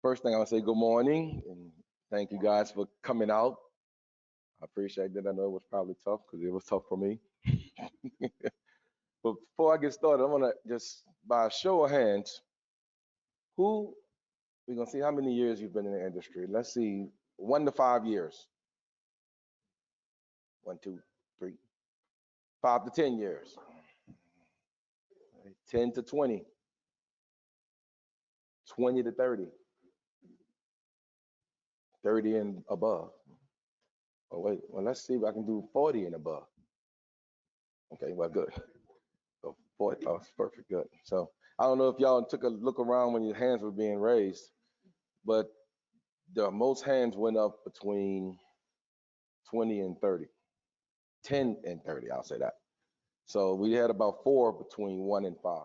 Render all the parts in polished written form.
First thing I want to say good morning and thank you guys for coming out. I appreciate that. I know it was probably tough because it was tough for me. But before I get started, I want to just, by a show of hands, who, we're going to see how many years you've been in the industry. Let's see, 1 to 5 years. 1, 2, 3, 5 to 10 years. 10 to 20, 20 to 30, 30 and above. Oh, wait, well, let's see if I can do 40 and above. Okay, well, good. So 40, oh, it's perfect, good. So I don't know if y'all took a look around when your hands were being raised, but the most hands went up between 20 and 30, 10 and 30, I'll say that. So we had about four between 1 and 5.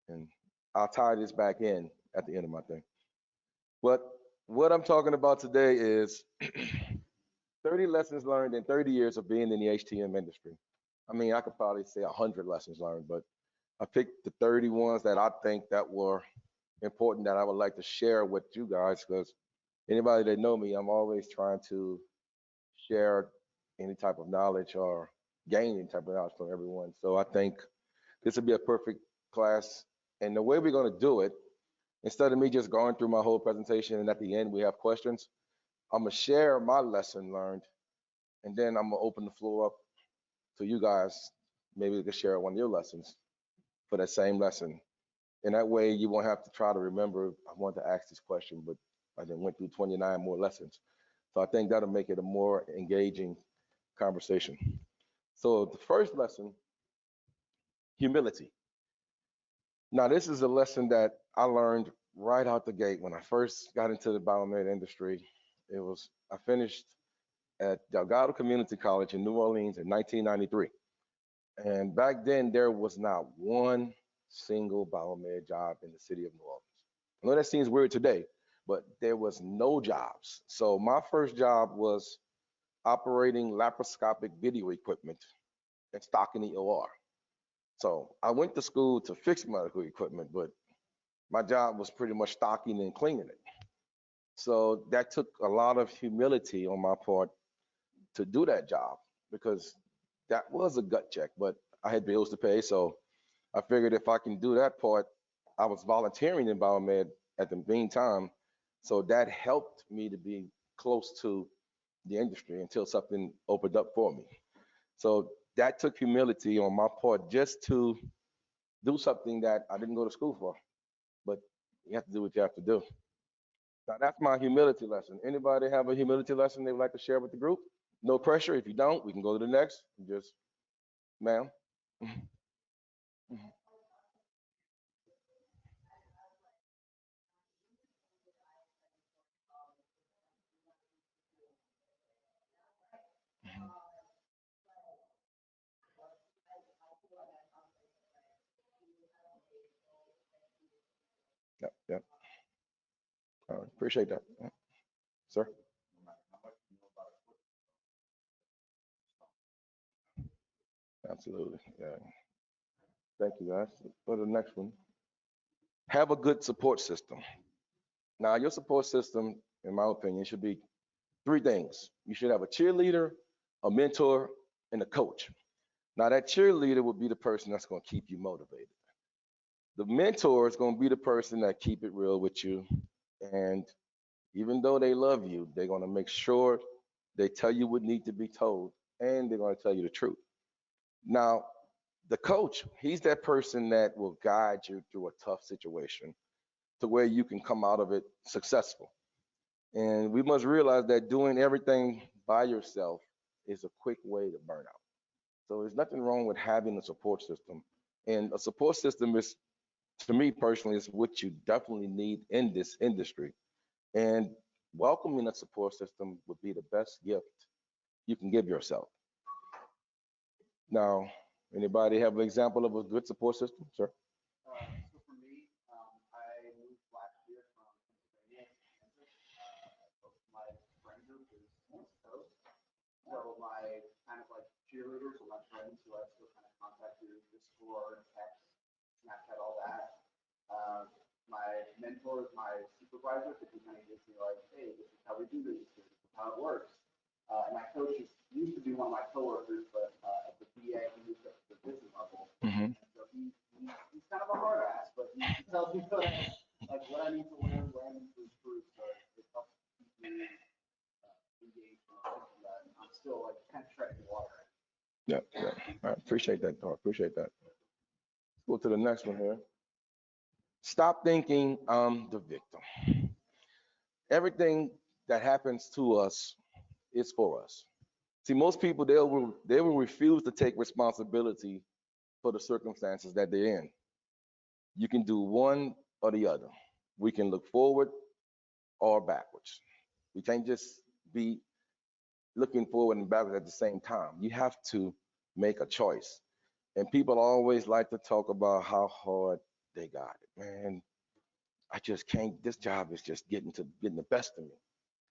And I'll tie this back in at the end of my thing. But what I'm talking about today is 30 lessons learned in 30 years of being in the HTM industry. I mean, I could probably say 100 lessons learned, but I picked the 30 ones that I think that were important that I would like to share with you guys, because anybody that know me, I'm always trying to share any type of knowledge or gain any type of knowledge from everyone. So I think this would be a perfect class. And the way we're going to do it, instead of me just going through my whole presentation and at the end we have questions, I'm going to share my lesson learned, and then I'm going to open the floor up to you guys. Maybe you can share one of your lessons for that same lesson. And that way you won't have to try to remember, I want to ask this question, but I then went through 29 more lessons. So I think that'll make it a more engaging conversation. So the first lesson, humility. Now this is a lesson that I learned right out the gate when I first got into the biomed industry. I finished at Delgado Community College in New Orleans in 1993. And back then there was not one single biomed job in the city of New Orleans. I know that seems weird today, but there was no jobs. So my first job was operating laparoscopic video equipment and stocking the OR. So I went to school to fix medical equipment, but my job was pretty much stocking and cleaning it. So that took a lot of humility on my part to do that job, because that was a gut check, but I had bills to pay. So I figured if I can do that part, I was volunteering in biomed at the meantime. So that helped me to be close to the industry until something opened up for me. So that took humility on my part just to do something that I didn't go to school for, but you have to do what you have to do. Now that's my humility lesson. Anybody have a humility lesson they would like to share with the group? No pressure. If you don't, we can go to the next. Just, ma'am. Yep, yep. All right, appreciate that. Yeah. Sir? Absolutely. Yeah. Thank you, guys. For the next one, have a good support system. Now, your support system, in my opinion, should be three things. You should have a cheerleader, a mentor, and a coach. Now, that cheerleader will be the person that's going to keep you motivated. The mentor is going to be the person that keep it real with you. And even though they love you, they're going to make sure they tell you what needs to be told, and they're going to tell you the truth. Now, the coach, he's that person that will guide you through a tough situation to where you can come out of it successful. And we must realize that doing everything by yourself is a quick way to burn out. So there's nothing wrong with having a support system. And a support system is, to me personally, is what you definitely need in this industry. And welcoming a support system would be the best gift you can give yourself. Now, anybody have an example of a good support system, sir? So for me, I moved last year from Pennsylvania to Kansas. My friend group is East Coast. So my kind of like cheerleaders or my friends who I still kind of contact through Discord, text, Snapchat, all that. My mentors, my supervisor because he kind of gives me like, hey, this is how we do this, this is how it works. And my coach used to be one of my coworkers, but at the BA, he moved up to the business level. Mm-hmm. And so he's kind of a hard ass, but he tells me what I need to learn, what I need to improve. So it helps keep me engaged in a system that I'm still like kind of treading water. Yeah, yeah. I appreciate that, Thor. Appreciate that. Let's go to the next one here. Stop thinking I'm the victim. Everything that happens to us is for us. See, most people they will refuse to take responsibility for the circumstances that they're in. You can do one or the other. We can look forward or backwards. We can't just be looking forward and backwards at the same time. You have to make a choice. And people always like to talk about how hard they got it. Man, I just can't. This job is just getting the best of me.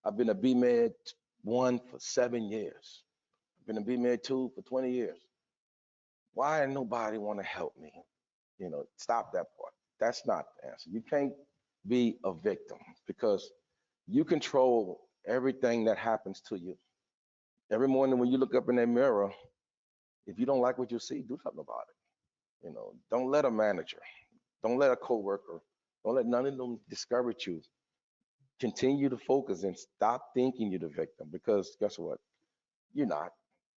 I've been a BMed 1 for 7 years. I've been a BMed 2 for 20 years. Why nobody want to help me? Stop that part. That's not the answer. You can't be a victim because you control everything that happens to you. Every morning when you look up in that mirror, if you don't like what you see, do something about it. Don't let a manager, don't let a coworker, don't let none of them discourage you. Continue to focus and stop thinking you're the victim because guess what? You're not.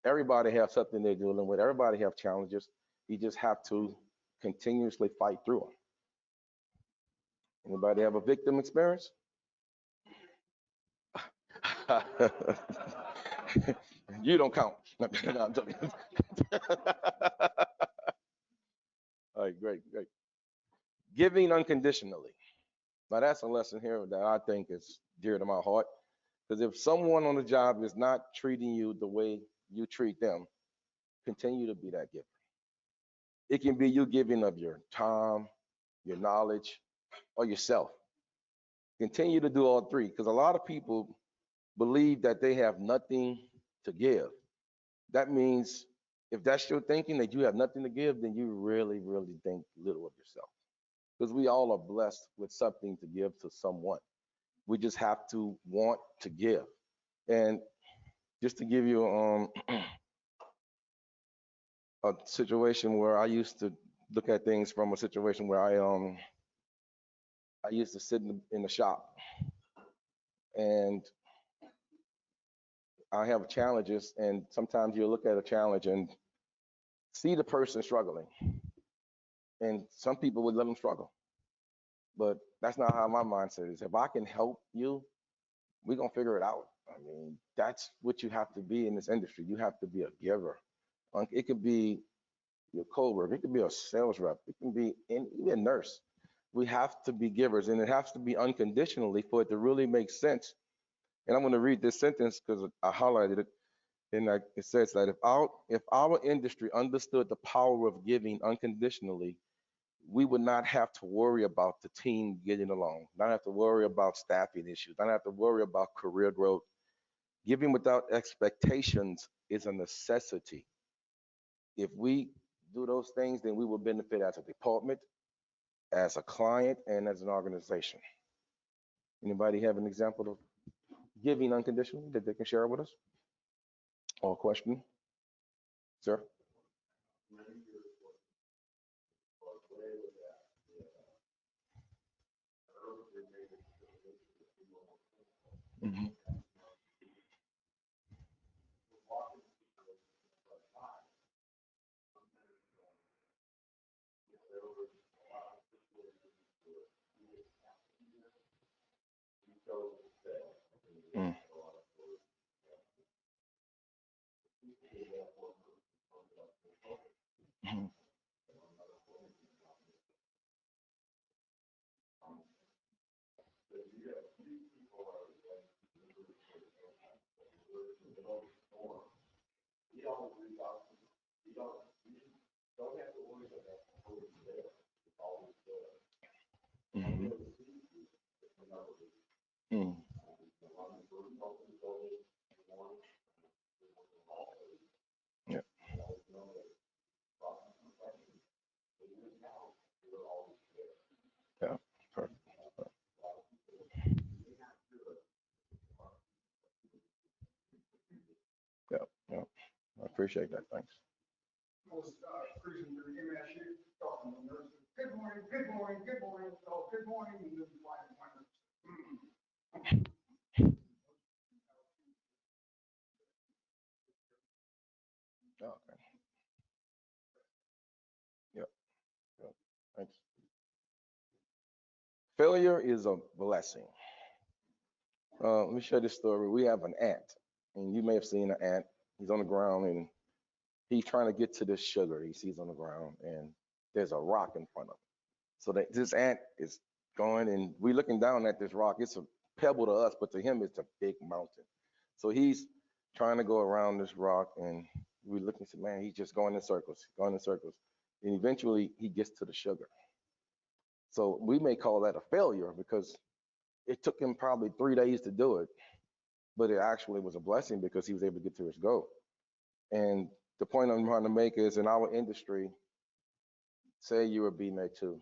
Everybody have something they're dealing with. Everybody have challenges. You just have to continuously fight through them. Anybody have a victim experience? You don't count. No, I'm joking. All right, great, great. Giving unconditionally. Now that's a lesson here that I think is dear to my heart. Because if someone on the job is not treating you the way you treat them, continue to be that giver. It can be you giving of your time, your knowledge, or yourself. Continue to do all three because a lot of people believe that they have nothing to give. That means if that's your thinking that you have nothing to give, then you really, really think little of yourself. Because we all are blessed with something to give to someone. We just have to want to give. And just to give you a situation where I used to look at things from a situation where I used to sit in the shop and I have challenges and sometimes you look at a challenge and see the person struggling and some people would let them struggle. But that's not how my mindset is. If I can help you, we're gonna figure it out. I mean, that's what you have to be in this industry. You have to be a giver. It could be your coworker, it could be a sales rep, it can be even a nurse. We have to be givers, and it has to be unconditionally for it to really make sense. And I'm going to read this sentence because I highlighted it. And it says that if our industry understood the power of giving unconditionally, we would not have to worry about the team getting along, not have to worry about staffing issues, not have to worry about career growth. Giving without expectations is a necessity. If we do those things, then we will benefit as a department, as a client, and as an organization. Anybody have an example of giving unconditionally that they can share with us? Or a question, sir? Hmm. Mm. Mhm. Mhm. Mm. Yeah. Yeah. Perfect. Appreciate that. Thanks. Was cruising through MSU, talking to nurses. Good morning, good morning, good morning. Oh, good morning. And then flying one. Oh, okay. Yep. Yep. Thanks. Failure is a blessing. Let me share this story. We have an ant, and you may have seen an ant. He's on the ground and he's trying to get to this sugar he sees on the ground, and there's a rock in front of him. So that this ant is going, and we're looking down at this rock. It's a pebble to us, but to him, it's a big mountain. So he's trying to go around this rock, and we look and say, man, he's just going in circles, going in circles. And eventually, he gets to the sugar. So we may call that a failure because it took him probably 3 days to do it, but it actually was a blessing because he was able to get to his goal. And the point I'm trying to make is in our industry, say you're a BMed too,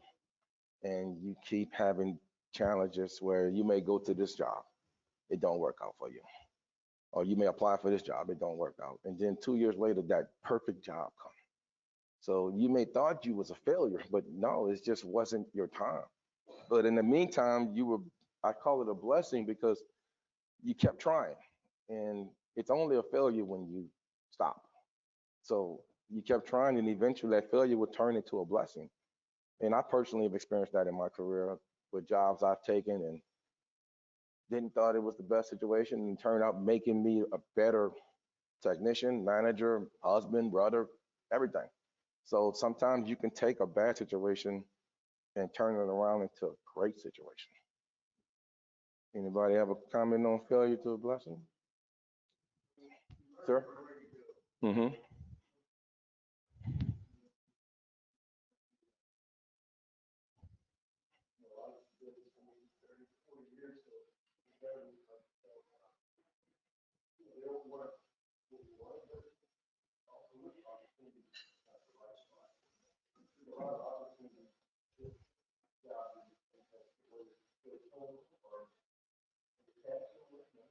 and you keep having challenges where you may go to this job, it don't work out for you. Or you may apply for this job, it don't work out. And then 2 years later, that perfect job comes. So you may thought you was a failure, but no, it just wasn't your time. But in the meantime, you were, I call it a blessing because you kept trying. And it's only a failure when you stop. So you kept trying, and eventually that failure would turn into a blessing. And I personally have experienced that in my career with jobs I've taken and didn't thought it was the best situation and turned out making me a better technician, manager, husband, brother, everything. So sometimes you can take a bad situation and turn it around into a great situation. Anybody have a comment on failure to a blessing? Sir? Mm-hmm.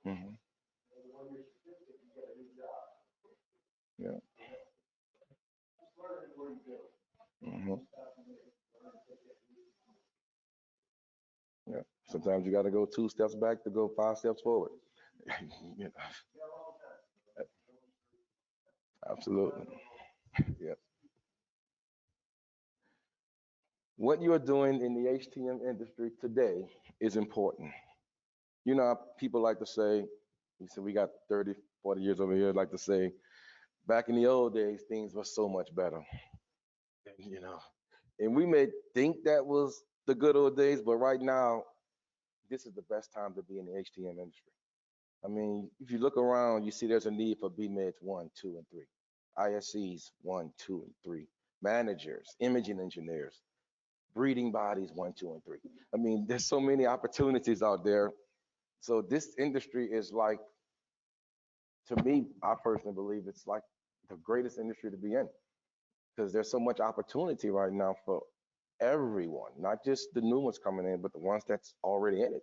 Mm-hmm. Yeah. Mm-hmm. Yeah. Sometimes you got to go 2 steps back to go 5 steps forward. You know, absolutely. Yeah. What you're doing in the HTM industry today is important. You know, people like to say, you said we got 30, 40 years over here, like to say, back in the old days, things were so much better. You know, and we may think that was the good old days, but right now, this is the best time to be in the HTM industry. I mean, if you look around, you see there's a need for BMEDs 1, 2, and 3, ISCs 1, 2, and 3, managers, imaging engineers, breeding bodies 1, 2, and 3. I mean, there's so many opportunities out there. So this industry is like, to me, I personally believe it's like the greatest industry to be in because there's so much opportunity right now for everyone, not just the new ones coming in, but the ones that's already in it.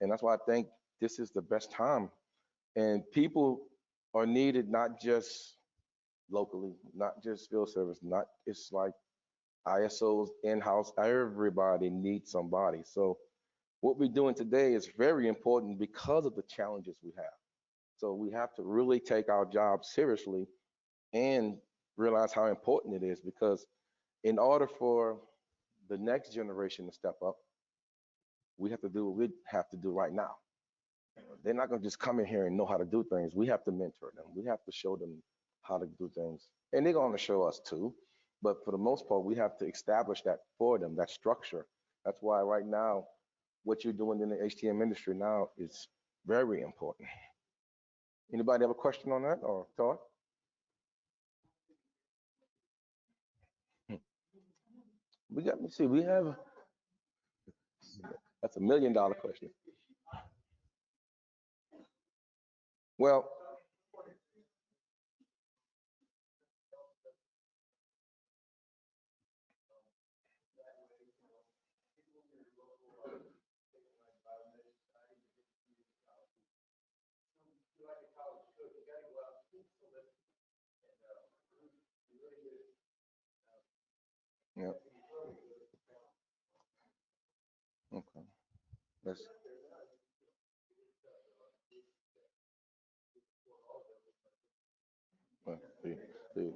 And that's why I think this is the best time. And people are needed not just locally, not just field service, not it's like ISOs in-house, everybody needs somebody. So what we're doing today is very important because of the challenges we have. So we have to really take our job seriously and realize how important it is because in order for the next generation to step up, we have to do what we have to do right now. They're not going to just come in here and know how to do things. We have to mentor them. We have to show them how to do things. And they're going to show us too. But for the most part, we have to establish that for them, that structure. That's why right now, what you're doing in the HTM industry now is very important. Anybody have a question on that or thought? Let me see, we have, that's $1 million question. Well, Yep. Okay. That's see, see,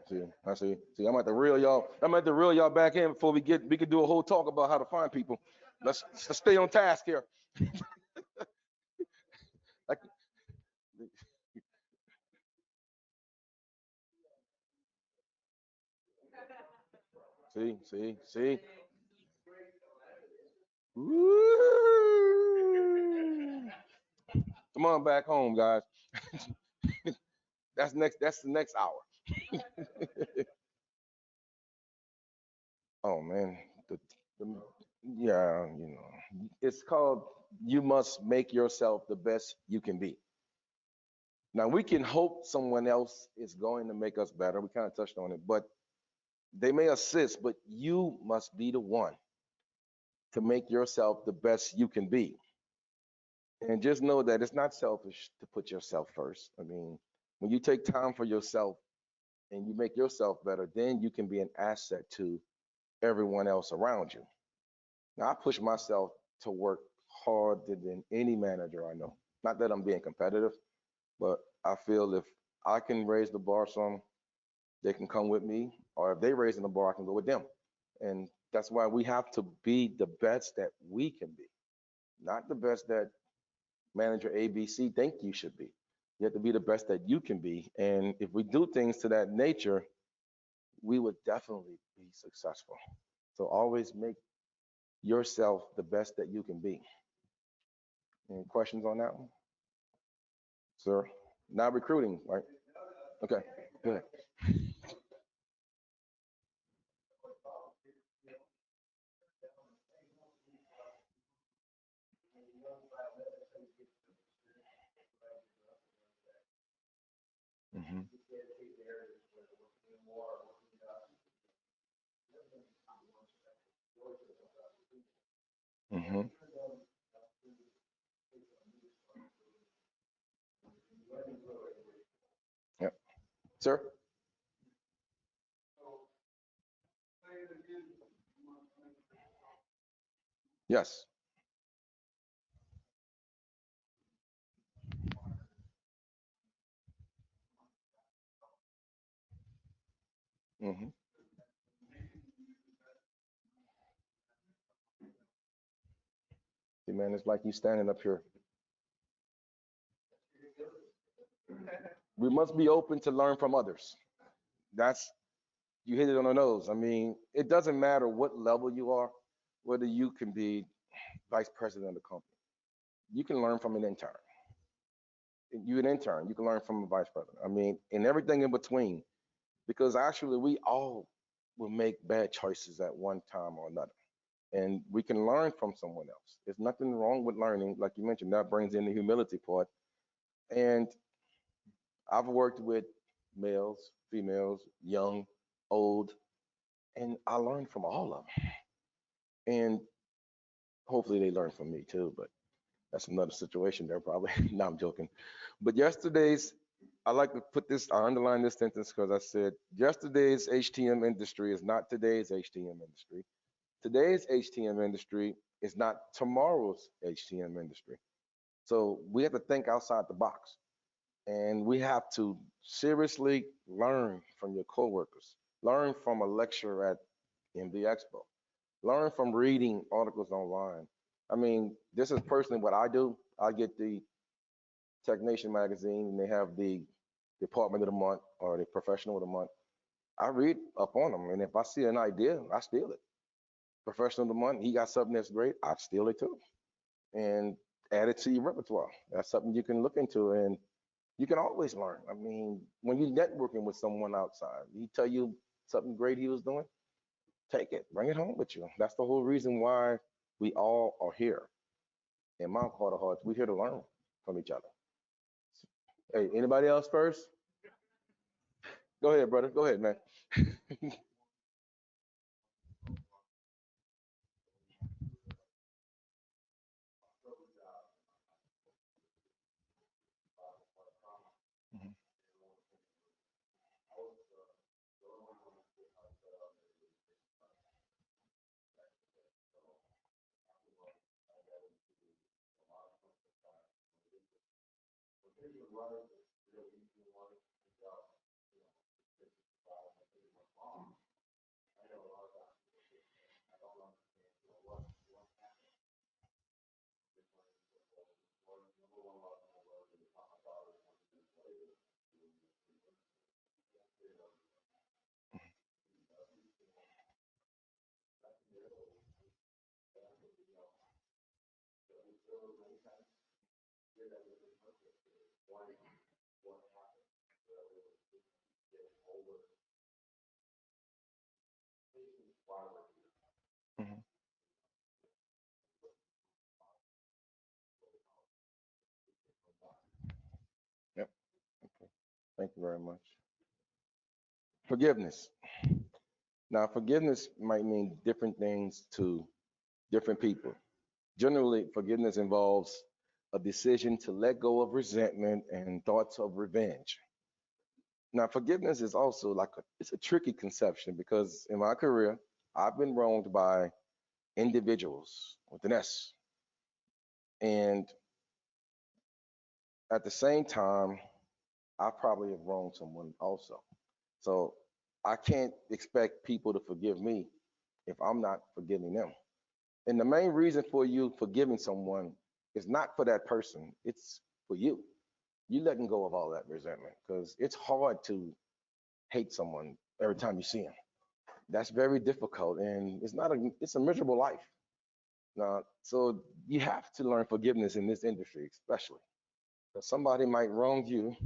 see. I see. See, I'm at the reel y'all. I'm at the reel y'all back in before we get. We could do a whole talk about how to find people. Let's stay on task here. Like, see. Woo! Come on back home, guys. That's next. That's the next hour. Oh man, the yeah, it's called you must make yourself the best you can be. Now we can hope someone else is going to make us better. We kind of touched on it, but they may assist, but you must be the one to make yourself the best you can be. And just know that it's not selfish to put yourself first. I mean, when you take time for yourself and you make yourself better, then you can be an asset to everyone else around you. Now, I push myself to work harder than any manager I know. Not that I'm being competitive, but I feel if I can raise the bar some, they can come with me, or if they raising the bar, I can go with them. And that's why we have to be the best that we can be, not the best that manager ABC think you should be. You have to be the best that you can be. And if we do things to that nature, we would definitely be successful. So always make yourself the best that you can be. Any questions on that one, sir? Not recruiting, right? Okay, good. Hmm. Hmm. Yep. Sir? Yes. Hmm. See, man, it's like you standing up here. We must be open to learn from others. That's you hit it on the nose. I mean, it doesn't matter what level you are, whether you can be vice president of the company. You can learn from an intern. You an intern, you can learn from a vice president. I mean, and everything in between, because actually we all will make bad choices at one time or another. And we can learn from someone else. There's nothing wrong with learning, like you mentioned, that brings in the humility part. And I've worked with males, females, young, old, and I learned from all of them. And hopefully they learn from me too, but that's another situation there probably. No, I'm joking. But yesterday's, I like to put this, I underline this sentence because I said yesterday's HTM industry is not today's HTM industry. Today's HTM industry is not tomorrow's HTM industry. So we have to think outside the box and we have to seriously learn from your coworkers, learn from a lecture at MD Expo, learn from reading articles online. I mean, this is personally what I do. I get the TechNation magazine and they have the department of the month or the professional of the month. I read up on them, and if I see an idea, I steal it. Professional of the month, he got something that's great, I steal it too, and add it to your repertoire. That's something you can look into, and you can always learn. I mean, when you're networking with someone outside, he tell you something great he was doing, take it, bring it home with you. That's the whole reason why we all are here. In my heart of hearts, we're here to learn from each other. Hey, anybody else first? Go ahead, brother. Go ahead, man. Mhm. Mhm. Yep. Okay. Thank you very much. Forgiveness. Now, forgiveness might mean different things to different people. Generally, forgiveness involves a decision to let go of resentment and thoughts of revenge. Now, forgiveness is also like it's a tricky conception because in my career, I've been wronged by individuals with an S. And at the same time, I probably have wronged someone also. So I can't expect people to forgive me if I'm not forgiving them. And the main reason for you forgiving someone is not for that person, it's for you. You letting go of all that resentment because it's hard to hate someone every time you see them. That's very difficult and it's a miserable life. Now, so you have to learn forgiveness in this industry, especially. Because somebody might wrong you,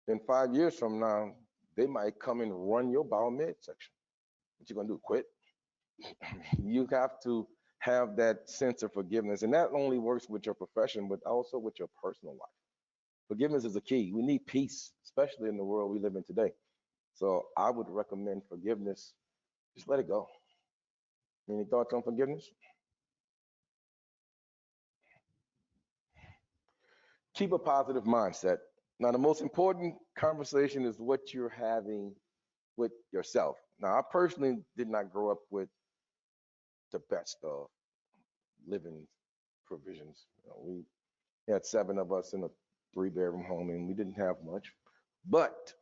then 5 years from now, they might come and run your biomed section. What you gonna do? Quit? You have to have that sense of forgiveness, and that only works with your profession, but also with your personal life. Forgiveness is a key. We need peace, especially in the world we live in today. So I would recommend forgiveness. Just let it go. Any thoughts on forgiveness? Keep a positive mindset. Now, the most important conversation is what you're having with yourself. Now, I personally did not grow up with the best of living provisions. We had seven of us in a three-bedroom home, and we didn't have much, but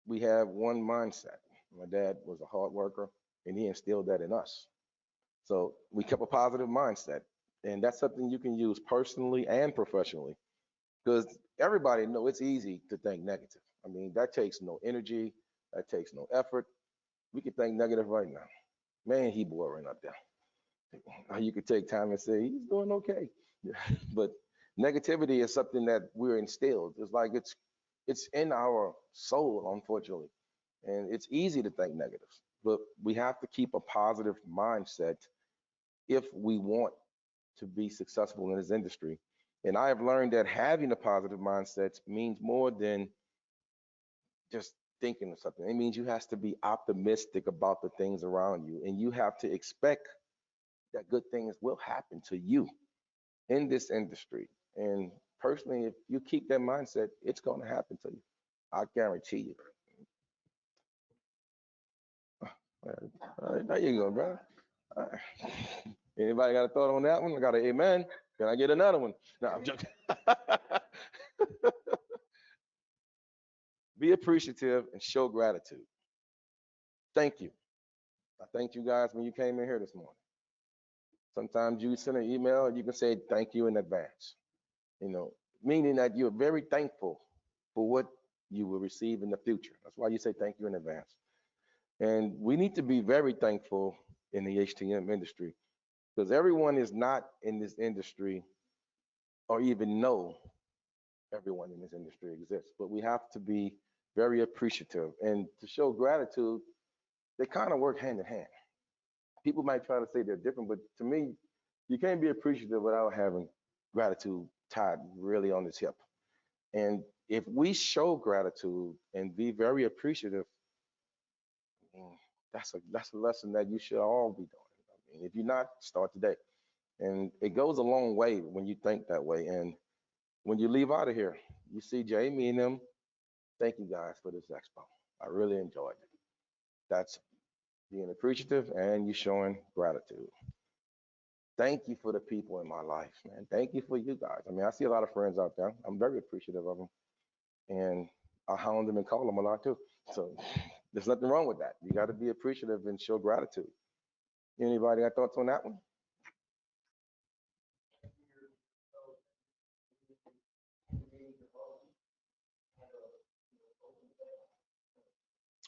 we have one mindset. My dad was a hard worker, and he instilled that in us. So we kept a positive mindset, and that's something you can use personally and professionally because everybody know it's easy to think negative. I mean, that takes no energy, that takes no effort. We can think negative right now. Man, he boring up there. You could take time and say he's doing okay. But negativity is something that we're instilled. It's like it's in our soul, unfortunately, and it's easy to think negative. But we have to keep a positive mindset if we want to be successful in this industry. And I have learned that having a positive mindset means more than just thinking of something. It means you have to be optimistic about the things around you, and you have to expect that good things will happen to you in this industry. And personally, if you keep that mindset, it's going to happen to you. I guarantee you. All right, there you go, bro. All right. Anybody got a thought on that one? I got an amen. Can I get another one? No, I'm joking. Be appreciative and show gratitude. Thank you. I thanked you guys when you came in here this morning. Sometimes you send an email and you can say thank you in advance, meaning that you're very thankful for what you will receive in the future. That's why you say thank you in advance. And we need to be very thankful in the HTM industry because everyone is not in this industry or even know everyone in this industry exists. But we have to be very appreciative and to show gratitude, they kind of work hand in hand. People might try to say they're different, but to me, you can't be appreciative without having gratitude tied really on its hip. And if we show gratitude and be very appreciative, mm, that's a lesson that you should all be doing. I mean, if you're not, start today. And it goes a long way when you think that way. And when you leave out of here, you see Jamie and them. Thank you guys for this expo. I really enjoyed it. That's being appreciative and you showing gratitude. thank you for the people in my life, man. Thank you for you guys. I mean, I see a lot of friends out there. I'm very appreciative of them, and I hound them and call them a lot too. So there's nothing wrong with that. You got to be appreciative and show gratitude. Anybody got thoughts on that one?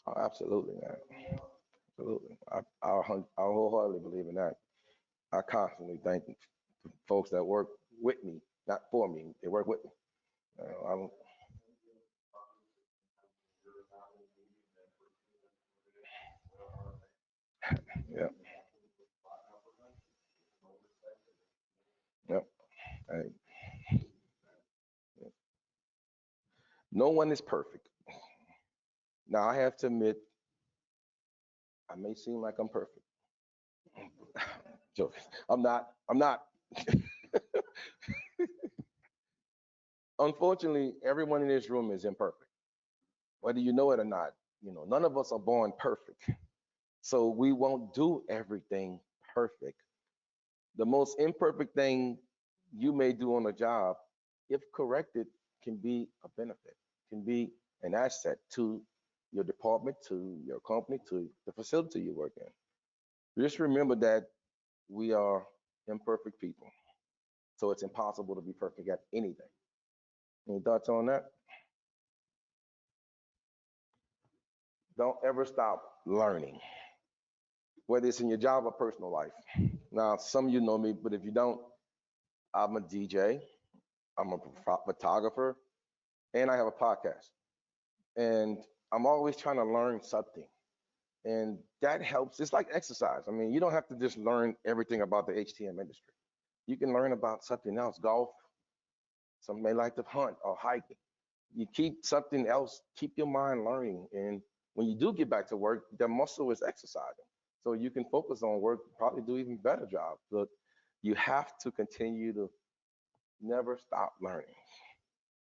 Oh, absolutely, man. Absolutely. I wholeheartedly believe in that. I constantly thank folks that work with me, not for me. They work with me. I don't, yeah, yeah. Hey, no one is perfect. Now, I have to admit, I may seem like I'm perfect. Joke. I'm not. I'm not. Unfortunately, everyone in this room is imperfect, whether you know it or not. None of us are born perfect. So we won't do everything perfect. The most imperfect thing you may do on a job, if corrected, can be a benefit, can be an asset to your department, to your company, to the facility you work in. Just remember that we are imperfect people. So it's impossible to be perfect at anything. Any thoughts on that? Don't ever stop learning, whether it's in your job or personal life. Now, some of you know me, but if you don't, I'm a DJ, I'm a photographer, and I have a podcast. And I'm always trying to learn something. And that helps. It's like exercise. I mean, you don't have to just learn everything about the HTM industry. You can learn about something else, golf. Some may like to hunt or hiking. You keep something else, keep your mind learning. And when you do get back to work, the muscle is exercising. So you can focus on work, probably do even better job. But you have to continue to never stop learning.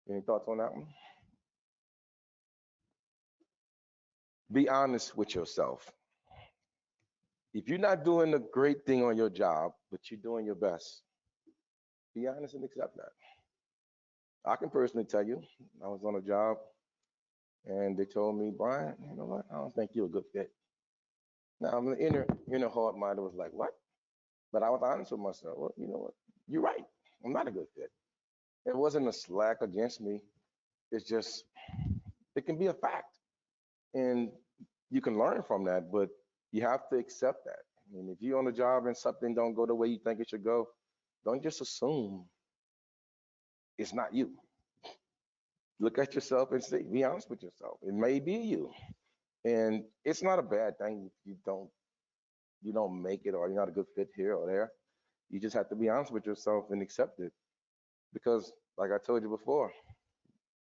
Any thoughts on that one? Be honest with yourself. If you're not doing a great thing on your job, but you're doing your best, be honest and accept that. I can personally tell you, I was on a job and they told me, Brian, you know what? I don't think you're a good fit. Now, I'm inner heart mind was like, what? But I was honest with myself. Well, you know what? You're right. I'm not a good fit. It wasn't a slack against me. It's just, it can be a fact. And you can learn from that, but you have to accept that. I mean, if you're on a job and something don't go the way you think it should go, don't just assume it's not you. Look at yourself and see. Be honest with yourself. It may be you, and it's not a bad thing if you don't make it or you're not a good fit here or there. You just have to be honest with yourself and accept it because, like I told you before,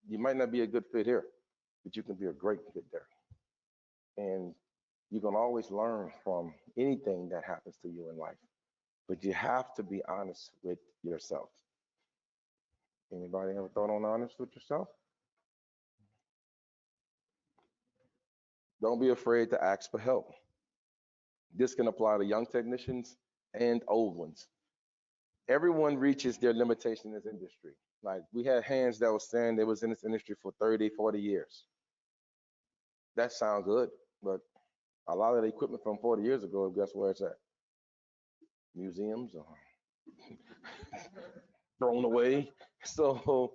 you might not be a good fit here, but you can be a great fit there. And you can always learn from anything that happens to you in life, but you have to be honest with yourself. Anybody ever thought on honest with yourself? Don't be afraid to ask for help. This can apply to young technicians and old ones. Everyone reaches their limitation in this industry. Like we had hands that was saying they was in this industry for 30, 40 years. That sounds good, but a lot of the equipment from 40 years ago, guess where it's at? Museums or thrown away. So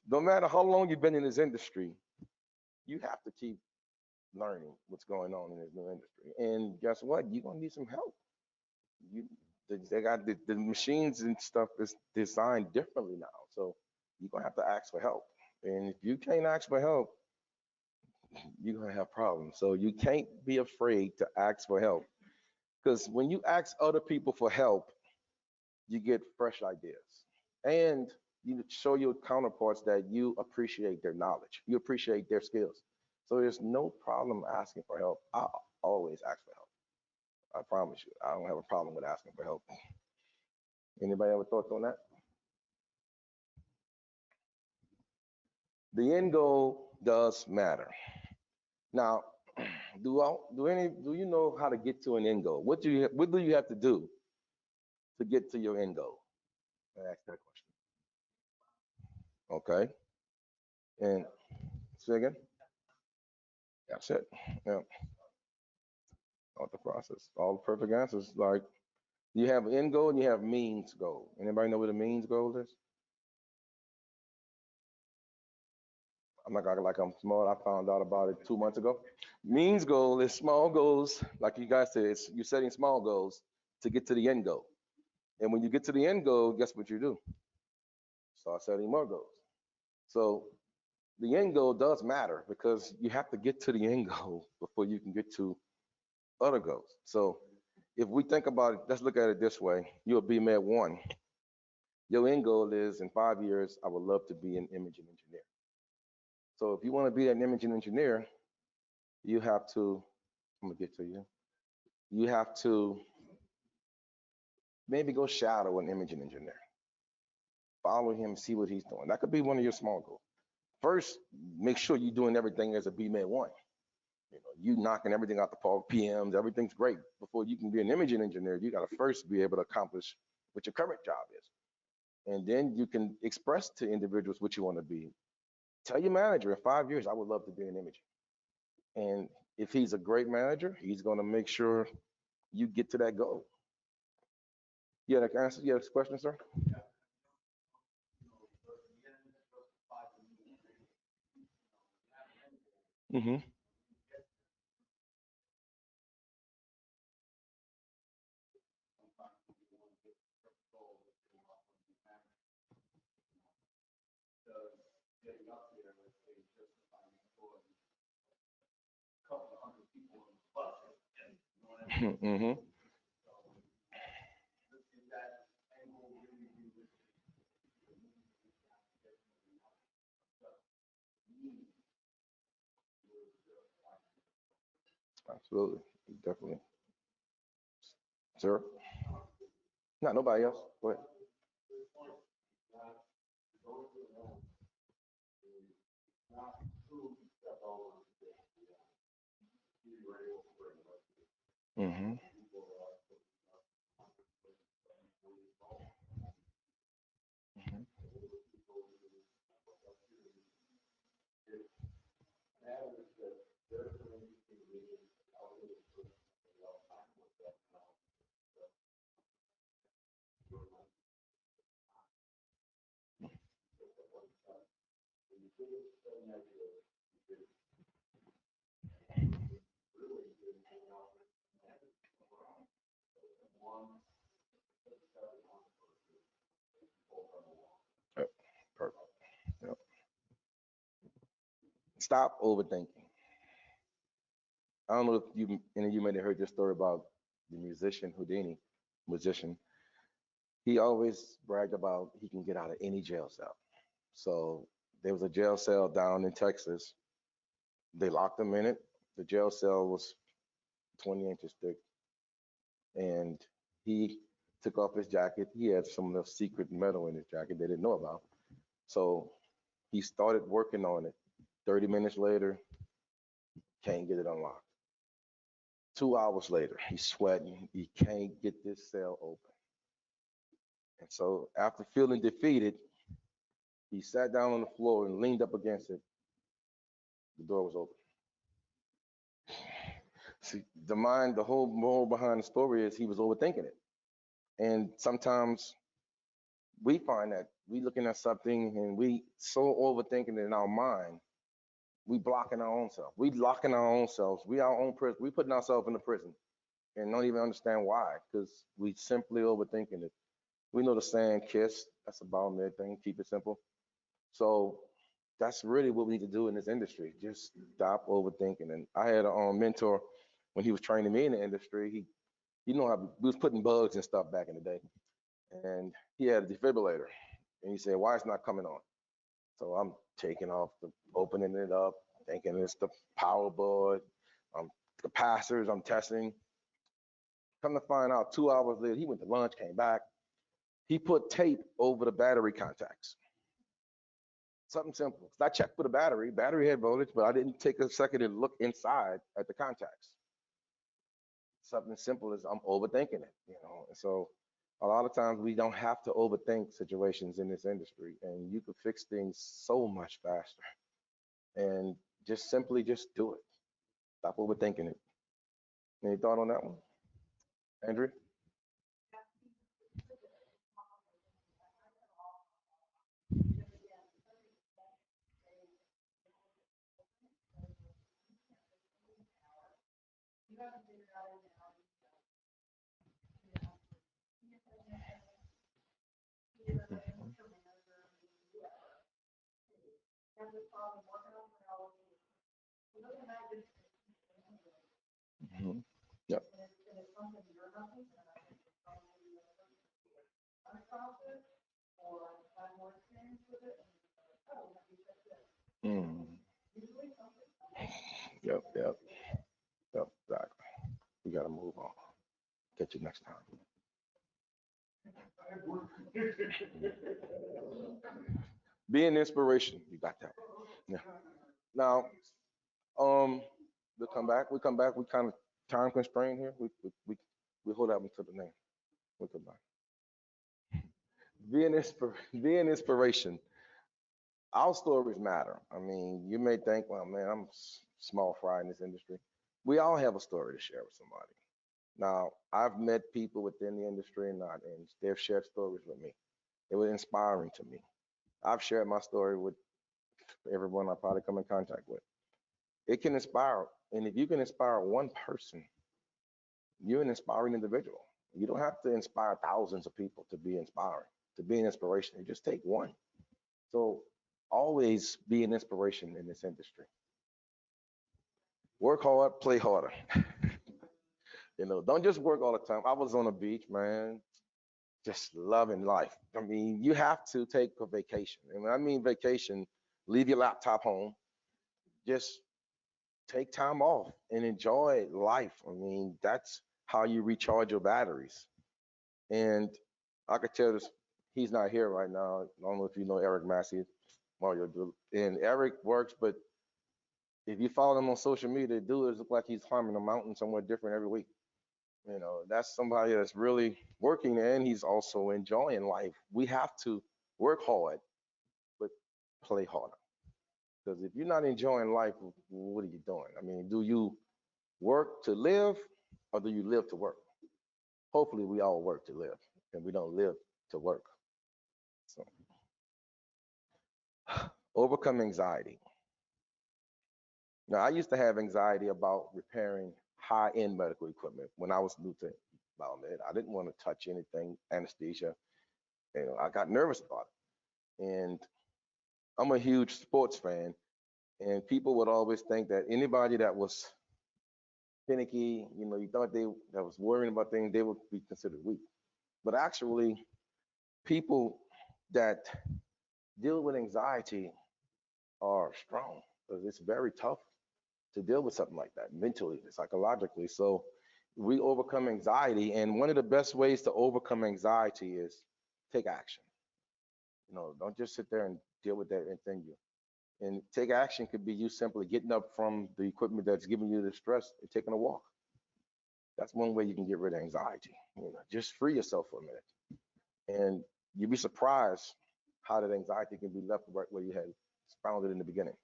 no matter how long you've been in this industry, you have to keep learning what's going on in this new industry. And guess what? You're gonna need some help. You they got the machines and stuff is designed differently now. So you're gonna have to ask for help. And if you can't ask for help, you're gonna have problems. So you can't be afraid to ask for help. Because when you ask other people for help, you get fresh ideas. And you show your counterparts that you appreciate their knowledge, you appreciate their skills. So there's no problem asking for help. I always ask for help. I promise you, I don't have a problem with asking for help. Anybody ever thoughts on that? The end goal does matter. Now, do you know how to get to an end goal? What do you have to do to get to your end goal? I asked that question. Okay. And say again? That's it. Yeah. All the process. All the perfect answers. Like you have end goal and you have means goal. Anybody know what a means goal is? I'm not gonna like I'm smart. I found out about it 2 months ago. Means goal is small goals, like you guys said, it's you're setting small goals to get to the end goal. And when you get to the end goal, guess what you do? Start setting more goals. So the end goal does matter because you have to get to the end goal before you can get to other goals. So if we think about it, let's look at it this way. You'll be med one. Your end goal is in 5 years, I would love to be an imaging engineer. So if you want to be an imaging engineer, you have to, I'm gonna get to you. You have to maybe go shadow an imaging engineer. Follow him, see what he's doing. That could be one of your small goals. First, make sure you're doing everything as a BMed one. You knocking everything out the park, PMs, everything's great. Before you can be an imaging engineer, you got to first be able to accomplish what your current job is. And then you can express to individuals what you want to be. Tell your manager in 5 years, I would love to be an imaging. And if he's a great manager, he's going to make sure you get to that goal. You had an answer? You had a question, sir? Mm-hmm. Mm-hmm. Absolutely. Definitely. Sir? Not nobody else. Go ahead. Mm-hmm. Yep. Perfect. Yep. Stop overthinking. I don't know if any of you may have heard this story about the musician Houdini, musician. He always bragged about he can get out of any jail cell. So there was a jail cell down in Texas. They locked him in it. The jail cell was 20 inches thick, and he took off his jacket. He had some of the secret metal in his jacket they didn't know about. So he started working on it. 30 minutes later, can't get it unlocked. 2 hours later, he's sweating. He can't get this cell open. And so after feeling defeated, he sat down on the floor and leaned up against it. The door was open. See, the whole moral behind the story is he was overthinking it. And sometimes we find that we looking at something and we so overthinking it in our mind, we blocking our own self. We locking our own selves. We our own prison. We putting ourselves in the prison and don't even understand why, because we simply overthinking it. We know the saying KISS, that's a biomed thing, keep it simple. So that's really what we need to do in this industry. Just stop overthinking. And I had a mentor when he was training me in the industry. You know how we was putting bugs and stuff back in the day, and he had a defibrillator, and he said, "Why it's not coming on?" So I'm taking off opening it up, thinking it's the power board, capacitors. I'm testing. Come to find out, 2 hours later, he went to lunch, came back. He put tape over the battery contacts. Something simple. I checked for the battery. Battery had voltage, but I didn't take a second and look inside at the contacts. Something simple as I'm overthinking it. And so A lot of times we don't have to overthink situations in this industry, and you could fix things so much faster. And just simply just do it. Stop overthinking it. Any thought on that one, Andrew? Mhm. Yep. Mm. Yep. Yep. Yep. Exactly. We got to move on. Catch you next time. Be an inspiration. You got that. Yeah. Now, um, we'll come back. We come back. We kind of time constrained here. We hold up until the name. We come back. Be an inspiration. Our stories matter. I mean, you may think, well, man, I'm small fry in this industry. We all have a story to share with somebody. Now, I've met people within the industry and they've shared stories with me. It was inspiring to me. I've shared my story with everyone I probably come in contact with. It can inspire, and if you can inspire one person, you're an inspiring individual. You don't have to inspire thousands of people to be inspiring, to be an inspiration. You just take one. So always be an inspiration in this industry. Work hard, play harder. Don't just work all the time. I was on the beach, man, just loving life. I mean, you have to take a vacation. And when I mean vacation, leave your laptop home. Just take time off and enjoy life. I mean, that's how you recharge your batteries. And I could tell this, he's not here right now. I don't know if you know Eric Massey, Mario, and Eric works, but if you follow him on social media, the dude looks like he's climbing a mountain somewhere different every week. That's somebody that's really working and he's also enjoying life. We have to work hard, but play harder. Because if you're not enjoying life, what are you doing? I mean, do you work to live or do you live to work? Hopefully, we all work to live and we don't live to work. So, overcome anxiety. Now, I used to have anxiety about repairing high end medical equipment when I was new to biomed. I didn't want to touch anything anesthesia. I got nervous about it. And I'm a huge sports fan, and people would always think that anybody that was finicky, you thought they that was worrying about things, they would be considered weak. But actually, people that deal with anxiety are strong because it's very tough to deal with something like that mentally, psychologically. So we overcome anxiety, and one of the best ways to overcome anxiety is take action. Don't just sit there and deal with that and think you. And take action could be you simply getting up from the equipment that's giving you the stress and taking a walk. That's one way you can get rid of anxiety. Just free yourself for a minute, and you'd be surprised how that anxiety can be left right where you had found it in the beginning.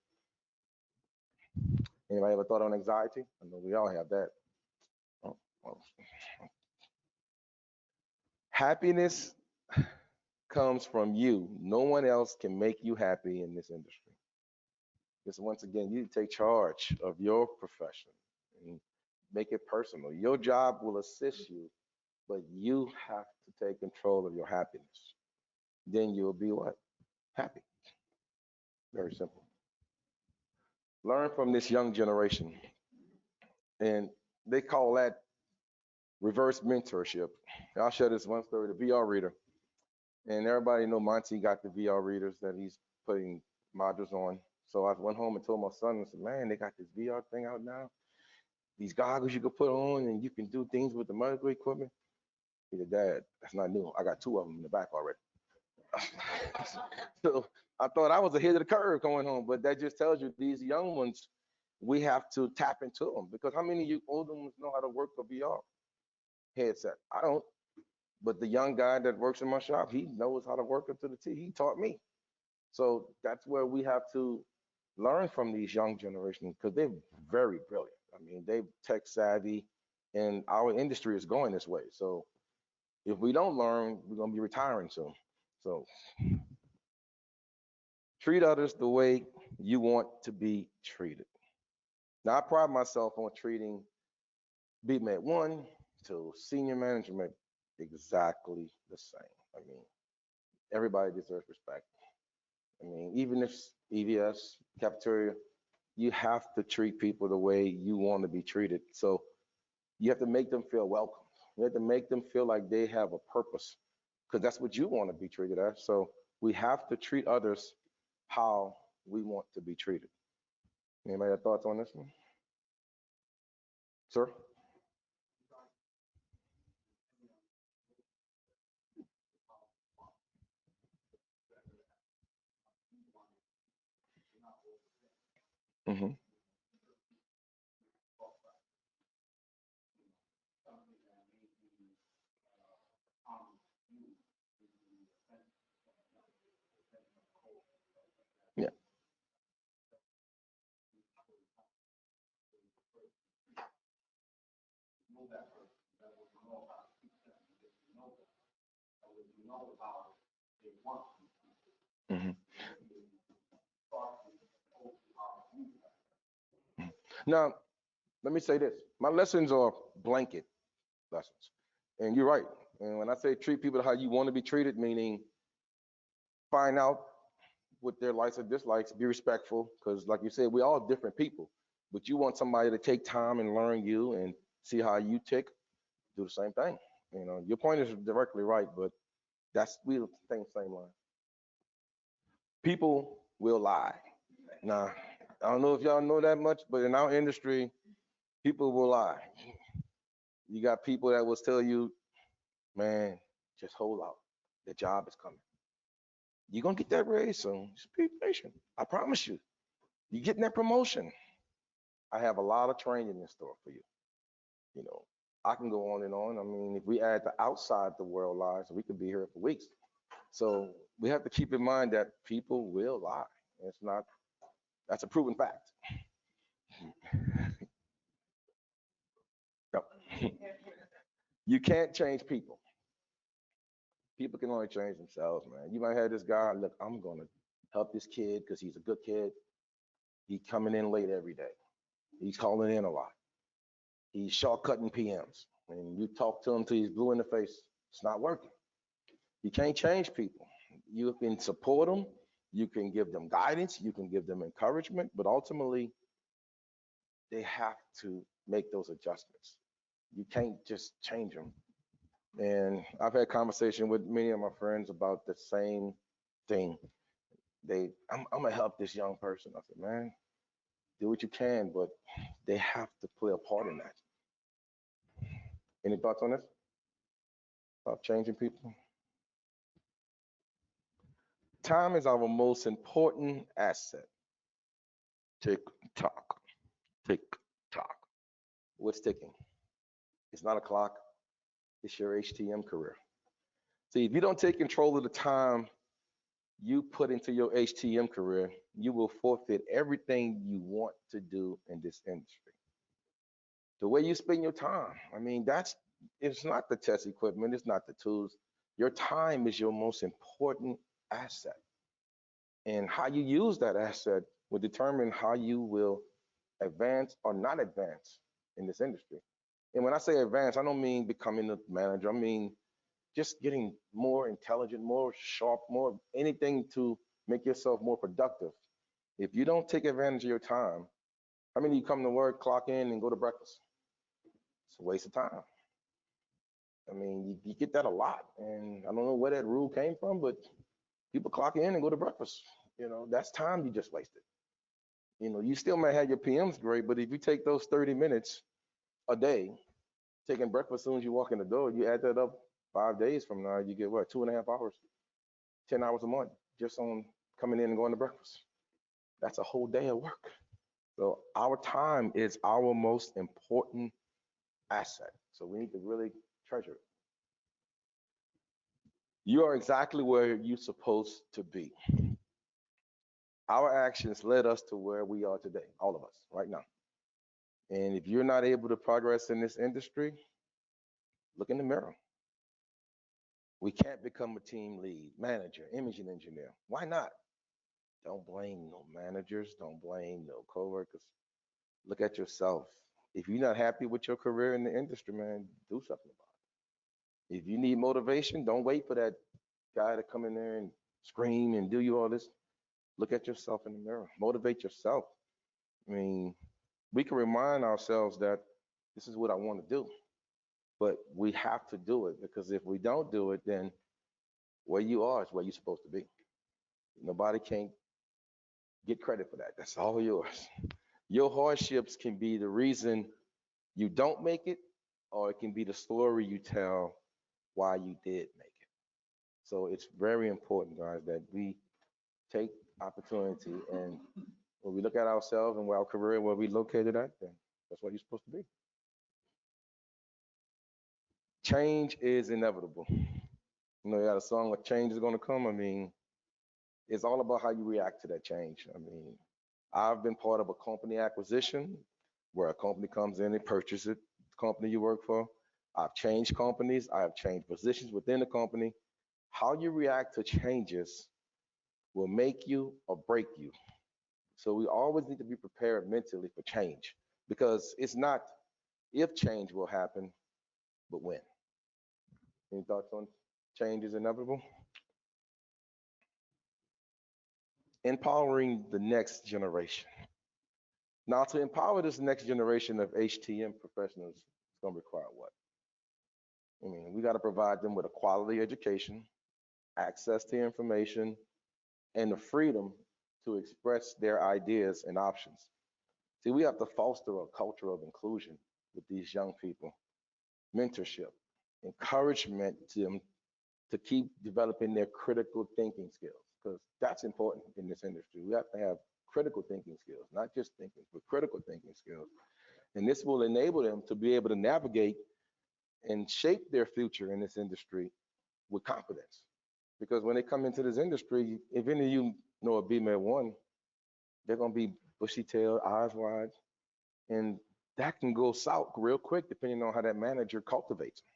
Anybody ever thought on anxiety? I know we all have that. Oh, well. Happiness comes from you. No one else can make you happy in this industry. Because once again, you take charge of your profession and make it personal. Your job will assist you, but you have to take control of your happiness. Then you'll be what? Happy. Very simple. Learn from this young generation. And they call that reverse mentorship. I'll share this one story, the VR reader. And everybody know Monty got the VR readers that he's putting modules on. So I went home and told my son, I said, man, they got this VR thing out now. These goggles you can put on and you can do things with the medical equipment. He said, Dad, that's not new. I got two of them in the back already. So I thought I was ahead of the curve going home, but that just tells you these young ones, we have to tap into them because how many of you older ones know how to work a VR headset? I don't. But the young guy that works in my shop, he knows how to work up to the T. He taught me. So that's where we have to learn from these young generations because they're very brilliant. I mean, they tech savvy, and our industry is going this way. So if we don't learn, we're gonna be retiring soon. So treat others the way you want to be treated. Now I pride myself on treating BMed 1 to senior management exactly the same. I mean, everybody deserves respect. I mean, even if EVS, cafeteria, you have to treat people the way you want to be treated. So you have to make them feel welcome. You have to make them feel like they have a purpose because that's what you want to be treated as. So we have to treat others how we want to be treated. Anybody have thoughts on this one? Sir? Hmm. Yeah. Hmm. Now, let me say this. My lessons are blanket lessons. And you're right. And when I say treat people how you want to be treated, meaning find out what their likes or dislikes, be respectful, because like you said, we're all different people. But you want somebody to take time and learn you and see how you tick, do the same thing. You know, your point is directly right, but that's we think same line. People will lie. Now, I don't know if y'all know that much, but in our industry, people will lie. You got people that will tell you, man, just hold out. The job is coming. You're gonna get that raise soon. Just be patient. I promise you. You're getting that promotion. I have a lot of training in store for you. You know, I can go on and on. I mean, if we add the outside the world lies, we could be here for weeks. So we have to keep in mind that people will lie. It's not, that's a proven fact. Yep. You can't change people. People can only change themselves, man. You might have this guy, look, I'm gonna help this kid because he's a good kid. He's coming in late every day. He's calling in a lot. He's shortcutting PMs. And you talk to him till he's blue in the face. It's not working. You can't change people. You can support them. You can give them guidance. You can give them encouragement. But ultimately, they have to make those adjustments. You can't just change them. And I've had conversation with many of my friends about the same thing. I'm gonna help this young person. I said, man, do what you can, but they have to play a part in that. Any thoughts on this? About changing people? Time is our most important asset. Tick tock, tick tock. What's ticking? It's not a clock, it's your HTM career. See, if you don't take control of the time you put into your HTM career, you will forfeit everything you want to do in this industry. The way you spend your time, I mean, it's not the test equipment, it's not the tools. Your time is your most important asset. And how you use that asset will determine how you will advance or not advance in this industry. And when I say advance, I don't mean becoming a manager. I mean just getting more intelligent, more sharp, more anything to make yourself more productive. If you don't take advantage of your time, how many of you come to work, clock in, and go to breakfast? It's a waste of time. I mean, you get that a lot, and I don't know where that rule came from, but people clock in and go to breakfast. You know, that's time you just wasted. You know, you still might have your PMs great, but if you take those 30 minutes a day, taking breakfast as soon as you walk in the door, you add that up 5 days from now, you get what, 2.5 hours, 10 hours a month just on coming in and going to breakfast. That's a whole day of work. So our time is our most important asset. So we need to really treasure it. You are exactly where you're supposed to be. Our actions led us to where we are today, all of us, right now. And if you're not able to progress in this industry, look in the mirror. We can't become a team lead, manager, imaging engineer. Why not? Don't blame no managers. Don't blame no coworkers. Look at yourself. If you're not happy with your career in the industry, man, do something about it. If you need motivation, don't wait for that guy to come in there and scream and do you all this. Look at yourself in the mirror. Motivate yourself. I mean, we can remind ourselves that this is what I want to do, but we have to do it because if we don't do it, then where you are is where you're supposed to be. Nobody can get credit for that. That's all yours. Your hardships can be the reason you don't make it, or it can be the story you tell why you did make it. So it's very important, guys, that we take opportunity and when we look at ourselves and where our career, where we located at, then that's what you're supposed to be. Change is inevitable. You got a song like Change is Gonna Come. I mean, it's all about how you react to that change. I mean, I've been part of a company acquisition where a company comes in and purchases it, the company you work for. I've changed companies, I have changed positions within the company. How you react to changes will make you or break you. So we always need to be prepared mentally for change because it's not if change will happen, but when. Any thoughts on change is inevitable? Empowering the next generation. Now, to empower this next generation of HTM professionals, it's going to require what? I mean, we got to provide them with a quality education, access to information, and the freedom to express their ideas and options. See, we have to foster a culture of inclusion with these young people, mentorship, encouragement to them to keep developing their critical thinking skills, because that's important in this industry. We have to have critical thinking skills, not just thinking, but critical thinking skills. And this will enable them to be able to navigate and shape their future in this industry with confidence. Because when they come into this industry, if any of you know a BMed one, they're gonna be bushy tailed, eyes wide, and that can go south real quick depending on how that manager cultivates them.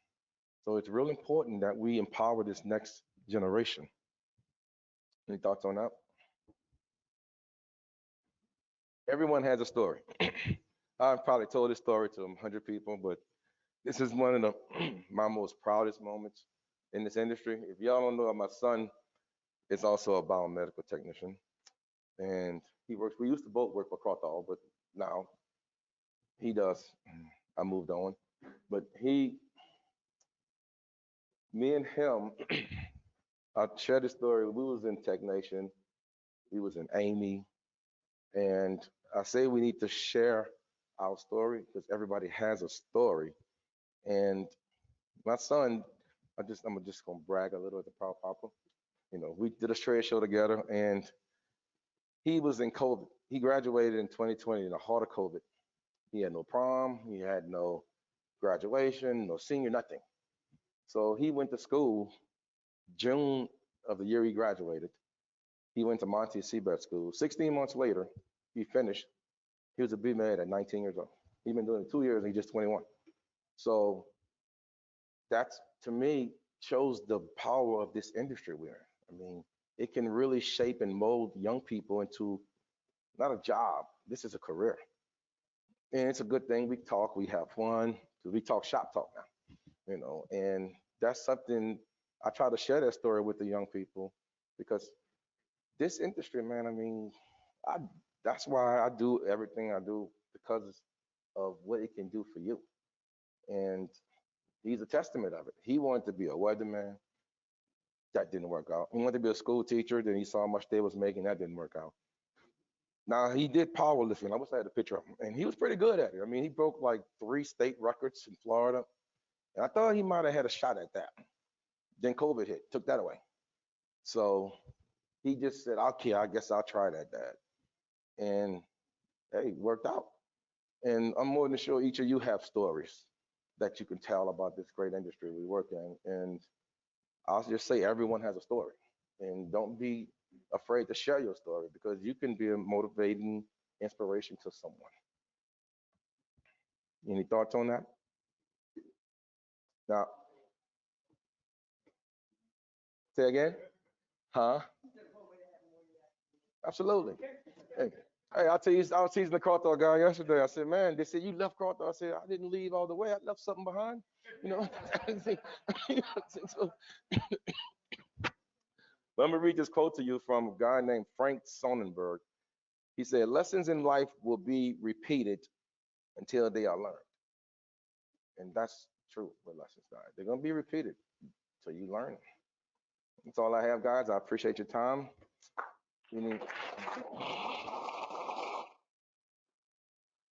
So it's real important that we empower this next generation. Any thoughts on that? Everyone has a story. I've probably told this story to 100 people, but this is one of the my most proudest moments in this industry. If y'all don't know, my son is also a biomedical technician, and he works. We used to both work for Crotall, but now he does. I moved on, but me and him, I share this story. We was in TechNation, we was in Amy, and I say we need to share our story because everybody has a story. And my son, I'm just gonna brag a little at the Proud Papa. We did a trade show together, and he was in COVID. He graduated in 2020 in the heart of COVID. He had no prom, he had no graduation, no senior, nothing. So he went to school June of the year he graduated. He went to Monty Seabed School. 16 months later, he finished. He was a BMed at 19 years old. He's been doing it 2 years and he's just 21. So that's, to me, shows the power of this industry we're in. I mean, it can really shape and mold young people into not a job. This is a career. And it's a good thing. We talk, we have fun. We talk shop talk now, and that's something I try to share that story with the young people because this industry, man, I mean, I that's why I do everything I do because of what it can do for you. And he's a testament of it. He wanted to be a weatherman. That didn't work out. He wanted to be a school teacher. Then he saw how much they was making. That didn't work out. Now he did powerlifting. I wish I had a picture of him, and he was pretty good at it. I mean, he broke like 3 state records in Florida, and I thought he might have had a shot at that. Then COVID hit, took that away. So he just said, "Okay, I guess I'll try that, Dad." And hey, it worked out. And I'm more than sure each of you have stories that you can tell about this great industry we work in. And I'll just say everyone has a story, and don't be afraid to share your story because you can be a motivating inspiration to someone. Any thoughts on that? Now, say again? Huh? Absolutely. Hey, hey, I was teasing the Carthage guy yesterday. I said, man, they said you left Carthage. I said, I didn't leave all the way. I left something behind. You know, so, let me read this quote to you from a guy named Frank Sonnenberg. He said, lessons in life will be repeated until they are learned. And that's true with lessons, guys. They're going to be repeated until you learn them. That's all I have, guys. I appreciate your time. You need